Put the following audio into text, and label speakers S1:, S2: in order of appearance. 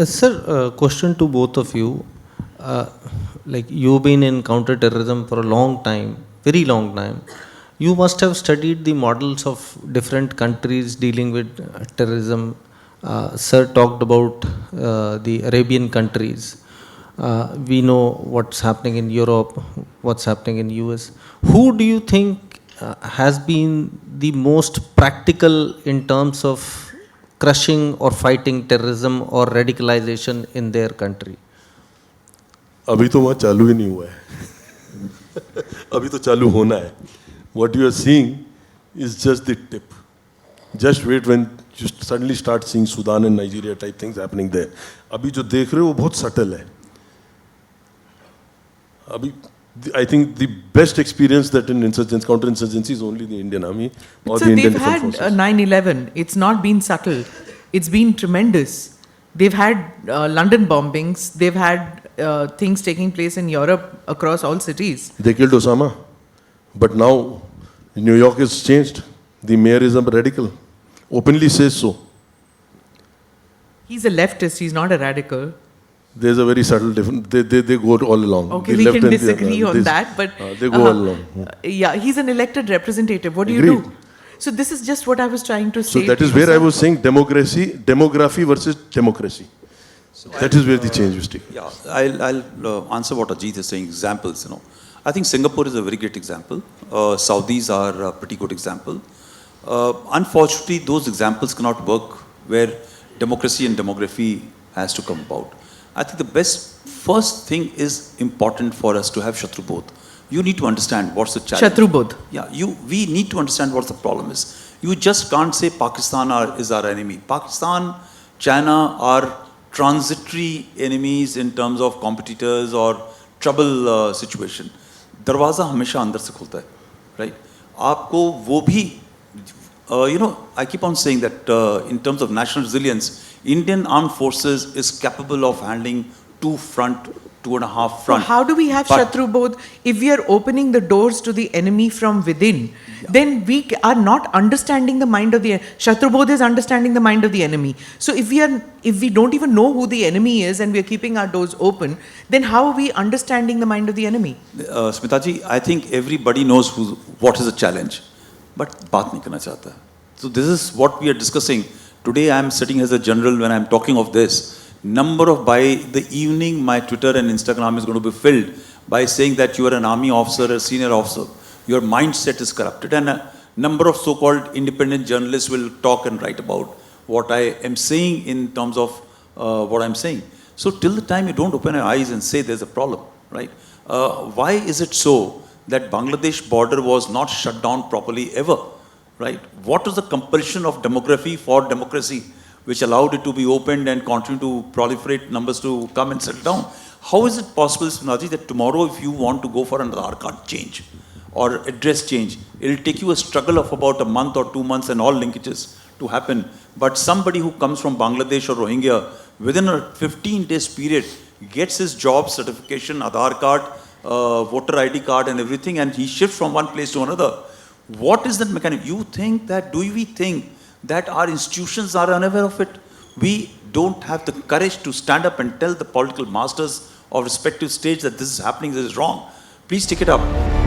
S1: Sir, question to both of you. Uh, like you've been in counter-terrorism for a long time, very long time. You must have studied the models of different countries dealing with terrorism. Sir talked about the Arabian countries. We know what's happening in Europe, what's happening in US. Who do you think has been the most practical in terms of crushing or fighting terrorism or radicalization in their country?
S2: अभी तो वहाँ चालू ही नहीं हुआ है अभी तो चालू होना है. What you are seeing is just the tip. Just wait when you suddenly start seeing Sudan and Nigeria type things happening there. अभी जो देख रहे हो वो बहुत subtle है. अभी I think the best experience that in insurgents, counter-insurgency is only the Indian Army or
S3: so
S2: the Indian
S3: they've
S2: Defence
S3: had
S2: Forces.
S3: 9/11. It's not been subtle. It's been tremendous. They've had London bombings. They've had things taking place in Europe across all cities.
S2: They killed Osama. But now New York is changed. The mayor is a radical. Openly says so.
S3: He's a leftist. He's not a radical.
S2: There's a very subtle difference. They go all along.
S3: Okay,
S2: the
S3: we
S2: left
S3: can
S2: and
S3: disagree on that, but
S2: they go all along.
S3: Yeah, he's an elected representative. What do you
S2: Agreed.
S3: do? So this is just what I was trying to say.
S2: So that is where I was saying demography versus democracy. So that is where the change was taken.
S4: Yeah, I'll answer what Ajit is saying. Examples, I think Singapore is a very great example. Saudis are a pretty good example. Unfortunately, those examples cannot work where democracy and demography has to come about. I think the first thing is important for us to have Shatrubodh. You need to understand what's the challenge.
S3: Shatrubodh.
S4: Yeah, we need to understand what the problem is. You just can't say Pakistan is our enemy. Pakistan, China are transitory enemies in terms of competitors or trouble situation. दरवाज़ा हमेशा अंदर से खुलता है, right? आपको वो भी, I keep on saying that in terms of national resilience, Indian armed forces is capable of handling 2 front, 2.5 front.
S3: So how do we have Shatrubodh if we are opening the doors to the enemy from within? Yeah. Then we are not understanding the mind of the Shatrubodh is understanding the mind of the enemy. So if we don't even know who the enemy is and we are keeping our doors open, then how are we understanding the mind of the enemy?
S4: Smitaji, I think everybody knows what is the challenge, but baat nahi karna chahta. So this is what we are discussing. Today I am sitting as a general when I am talking of this. By the evening, my Twitter and Instagram is going to be filled by saying that you are an army officer, a senior officer. Your mindset is corrupted. And a number of so-called independent journalists will talk and write about what I am saying in terms of what I'm saying. So till the time you don't open your eyes and say there's a problem, right? Why is it so that Bangladesh border was not shut down properly ever, right? What was the compulsion of demography for democracy, which allowed it to be opened and continue to proliferate numbers to come and settle down? How is it possible, Smitaji, that tomorrow if you want to go for an Aadhaar card change or address change, it will take you a struggle of about a month or 2 months and all linkages to happen. But somebody who comes from Bangladesh or Rohingya, within a 15 days period, gets his job certification, Aadhaar card, voter ID card and everything, and he shifts from one place to another. What is that mechanism? Do we think that our institutions are unaware of it? We don't have the courage to stand up and tell the political masters of respective states that this is happening, this is wrong. Please take it up.